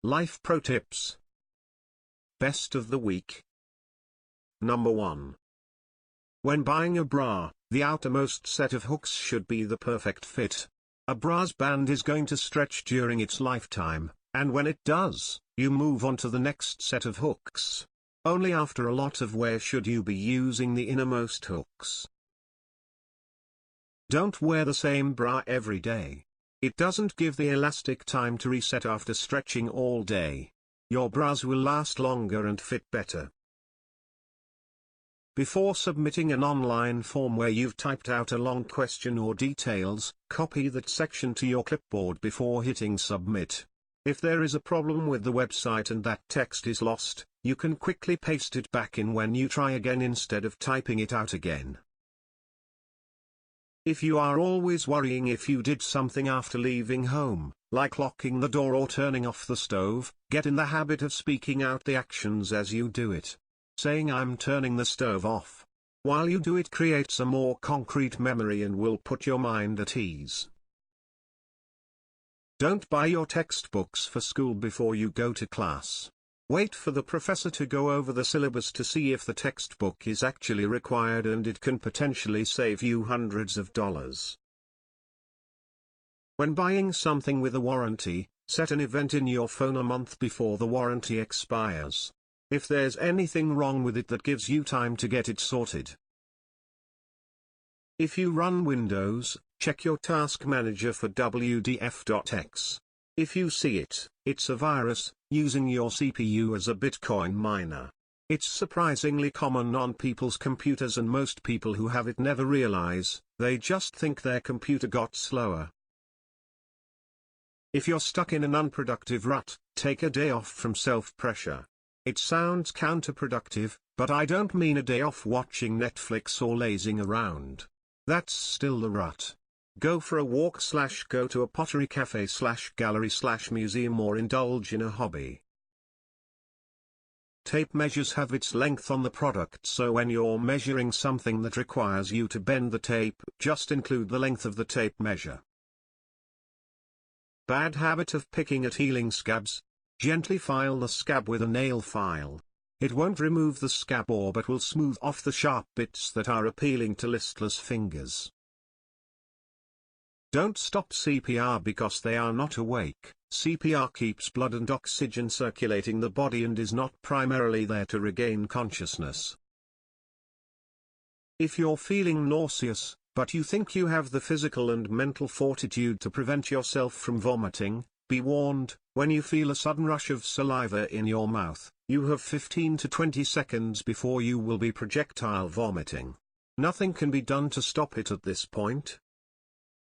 Life Pro Tips. Best of the week. Number 1. When buying a bra, the outermost set of hooks should be the perfect fit. A bra's band is going to stretch during its lifetime, and when it does, you move on to the next set of hooks. Only after a lot of wear should you be using the innermost hooks. Don't wear the same bra every day. It doesn't give the elastic time to reset after stretching all day. Your bras will last longer and fit better. Before submitting an online form where you've typed out a long question or details, copy that section to your clipboard before hitting submit. If there is a problem with the website and that text is lost, you can quickly paste it back in when you try again instead of typing it out again. If you are always worrying if you did something after leaving home, like locking the door or turning off the stove, get in the habit of speaking out the actions as you do it. Saying "I'm turning the stove off" while you do it creates a more concrete memory and will put your mind at ease. Don't buy your textbooks for school before you go to class. Wait for the professor to go over the syllabus to see if the textbook is actually required, and it can potentially save you hundreds of dollars. When buying something with a warranty, set an event in your phone a month before the warranty expires. If there's anything wrong with it, that gives you time to get it sorted. If you run Windows, check your task manager for WDF.X. If you see it, it's a virus, using your CPU as a Bitcoin miner. It's surprisingly common on people's computers, and most people who have it never realize, they just think their computer got slower. If you're stuck in an unproductive rut, take a day off from self-pressure. It sounds counterproductive, but I don't mean a day off watching Netflix or lazing around. That's still the rut. Go for a walk / go to a pottery cafe / gallery / museum, or indulge in a hobby. Tape measures have its length on the product, so when you're measuring something that requires you to bend the tape, just include the length of the tape measure. Bad habit of picking at healing scabs. Gently file the scab with a nail file. It won't remove the scab but will smooth off the sharp bits that are appealing to listless fingers. Don't stop CPR because they are not awake. CPR keeps blood and oxygen circulating the body and is not primarily there to regain consciousness. If you're feeling nauseous, but you think you have the physical and mental fortitude to prevent yourself from vomiting, be warned, when you feel a sudden rush of saliva in your mouth, you have 15 to 20 seconds before you will be projectile vomiting. Nothing can be done to stop it at this point.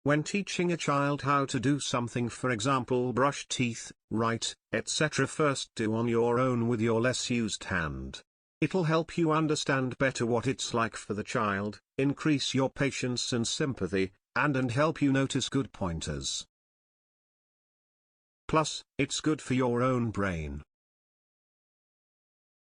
When teaching a child how to do something, for example brush teeth, write, etc., first do on your own with your less used hand. It'll help you understand better what it's like for the child, increase your patience and sympathy, and help you notice good pointers. Plus, it's good for your own brain.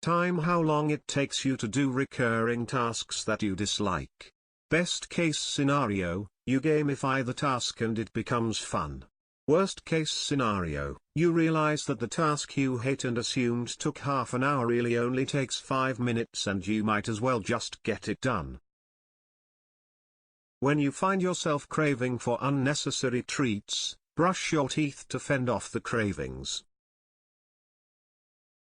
Time: how long it takes you to do recurring tasks that you dislike. Best case scenario, you gamify the task and it becomes fun. Worst case scenario, you realize that the task you hate and assumed took half an hour really only takes 5 minutes, and you might as well just get it done. When you find yourself craving for unnecessary treats, brush your teeth to fend off the cravings.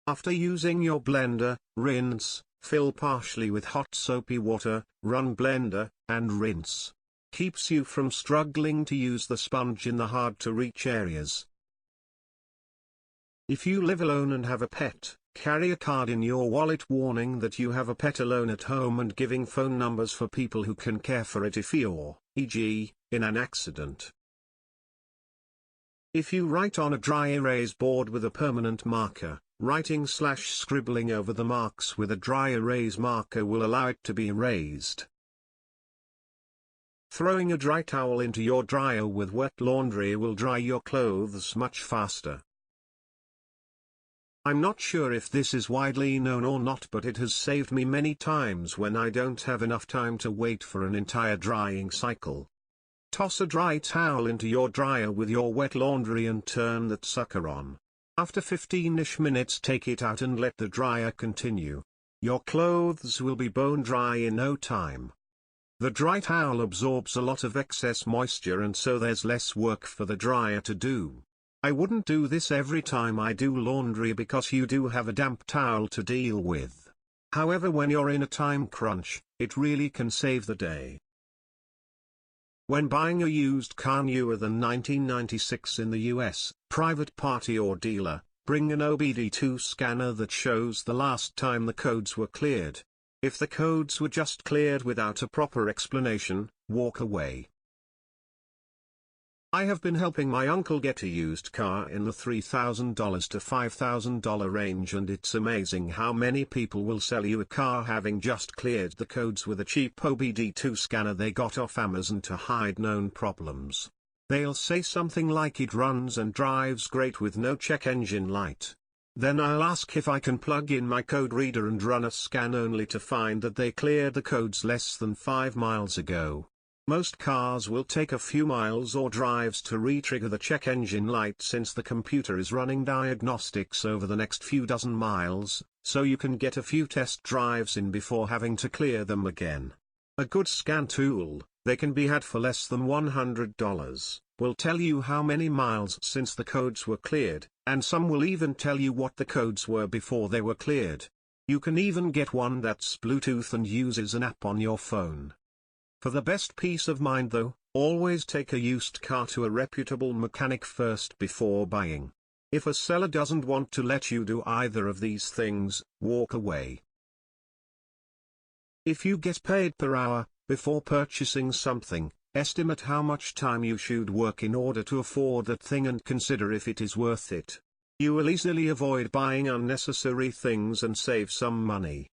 After using your blender, rinse, fill partially with hot soapy water, run blender, and rinse. Keeps you from struggling to use the sponge in the hard-to-reach areas. If you live alone and have a pet, carry a card in your wallet warning that you have a pet alone at home and giving phone numbers for people who can care for it if you're, e.g., in an accident. If you write on a dry erase board with a permanent marker, writing / scribbling over the marks with a dry erase marker will allow it to be erased. Throwing a dry towel into your dryer with wet laundry will dry your clothes much faster. I'm not sure if this is widely known or not, but it has saved me many times when I don't have enough time to wait for an entire drying cycle. Toss a dry towel into your dryer with your wet laundry and turn that sucker on. After 15-ish minutes, take it out and let the dryer continue. Your clothes will be bone dry in no time. The dry towel absorbs a lot of excess moisture, and so there's less work for the dryer to do. I wouldn't do this every time I do laundry because you do have a damp towel to deal with. However, when you're in a time crunch, it really can save the day. When buying a used car newer than 1996 in the US, private party or dealer, bring an OBD2 scanner that shows the last time the codes were cleared. If the codes were just cleared without a proper explanation, walk away. I have been helping my uncle get a used car in the $3,000 to $5,000 range, and it's amazing how many people will sell you a car having just cleared the codes with a cheap OBD2 scanner they got off Amazon to hide known problems. They'll say something like it runs and drives great with no check engine light. Then I'll ask if I can plug in my code reader and run a scan, only to find that they cleared the codes less than 5 miles ago. Most cars will take a few miles or drives to re-trigger the check engine light, since the computer is running diagnostics over the next few dozen miles, so you can get a few test drives in before having to clear them again. A good scan tool, they can be had for less than $100, will tell you how many miles since the codes were cleared, and some will even tell you what the codes were before they were cleared. You can even get one that's Bluetooth and uses an app on your phone. For the best peace of mind though, always take a used car to a reputable mechanic first before buying. If a seller doesn't want to let you do either of these things, walk away. If you get paid per hour, before purchasing something, estimate how much time you should work in order to afford that thing and consider if it is worth it. You will easily avoid buying unnecessary things and save some money.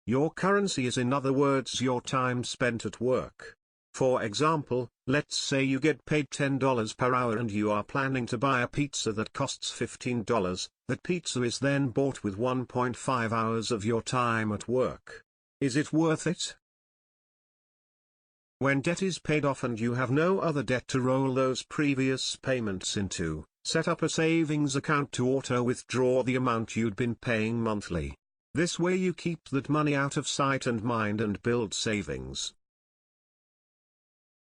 Your currency is, in other words, your time spent at work. For example, let's say you get paid $10 per hour and you are planning to buy a pizza that costs $15, that pizza is then bought with 1.5 hours of your time at work. Is it worth it? When debt is paid off and you have no other debt to roll those previous payments into, set up a savings account to auto-withdraw the amount you'd been paying monthly. This way you keep that money out of sight and mind and build savings.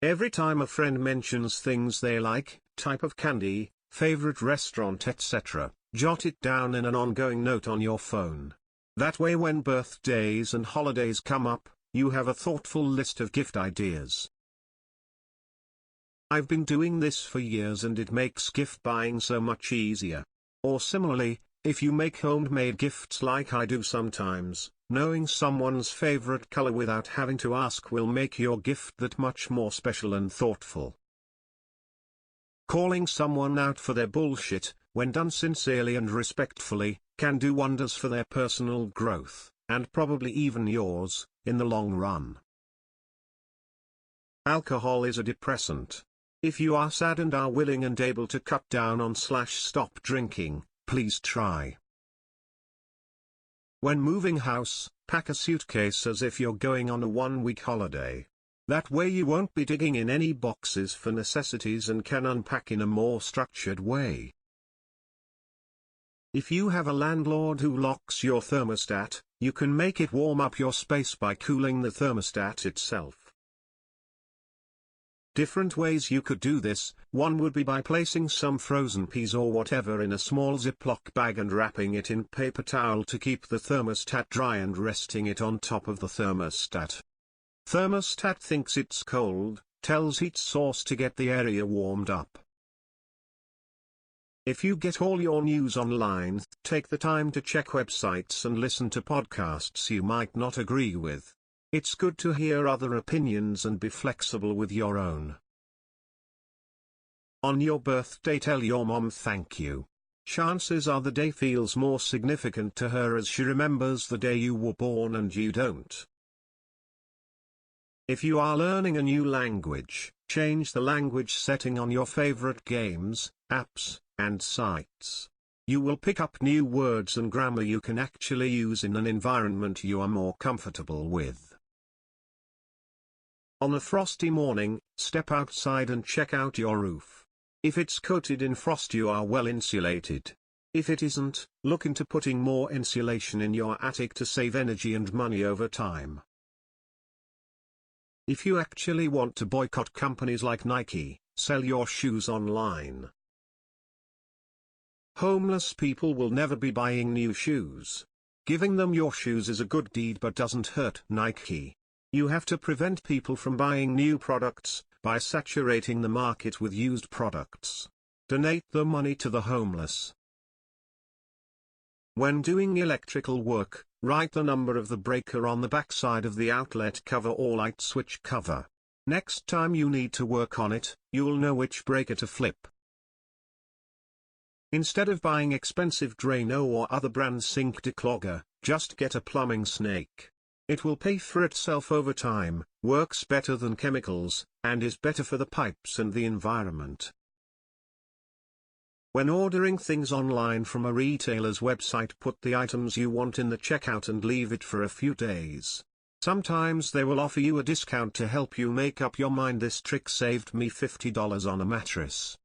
Every time a friend mentions things they like, type of candy, favorite restaurant, etc., jot it down in an ongoing note on your phone. That way when birthdays and holidays come up, you have a thoughtful list of gift ideas. I've been doing this for years and it makes gift buying so much easier. Or similarly, if you make homemade gifts like I do sometimes, knowing someone's favorite color without having to ask will make your gift that much more special and thoughtful. Calling someone out for their bullshit, when done sincerely and respectfully, can do wonders for their personal growth, and probably even yours, in the long run. Alcohol is a depressant. If you are sad and are willing and able to cut down on / stop drinking, please try. When moving house, pack a suitcase as if you're going on a 1-week holiday. That way you won't be digging in any boxes for necessities and can unpack in a more structured way. If you have a landlord who locks your thermostat, you can make it warm up your space by cooling the thermostat itself. Different ways you could do this: one would be by placing some frozen peas or whatever in a small Ziploc bag and wrapping it in paper towel to keep the thermostat dry and resting it on top of the thermostat. Thermostat thinks it's cold, tells heat source to get the area warmed up. If you get all your news online, take the time to check websites and listen to podcasts you might not agree with. It's good to hear other opinions and be flexible with your own. On your birthday, tell your mom thank you. Chances are the day feels more significant to her as she remembers the day you were born and you don't. If you are learning a new language, change the language setting on your favorite games, apps, and sites. You will pick up new words and grammar you can actually use in an environment you are more comfortable with. On a frosty morning, step outside and check out your roof. If it's coated in frost, you are well insulated. If it isn't, look into putting more insulation in your attic to save energy and money over time. If you actually want to boycott companies like Nike, sell your shoes online. Homeless people will never be buying new shoes. Giving them your shoes is a good deed but doesn't hurt Nike. You have to prevent people from buying new products by saturating the market with used products. Donate the money to the homeless. When doing electrical work, write the number of the breaker on the backside of the outlet cover or light switch cover. Next time you need to work on it, you'll know which breaker to flip. Instead of buying expensive Drano or other brand sink declogger, just get a plumbing snake. It will pay for itself over time, works better than chemicals, and is better for the pipes and the environment. When ordering things online from a retailer's website, put the items you want in the checkout and leave it for a few days. Sometimes they will offer you a discount to help you make up your mind. This trick saved me $50 on a mattress.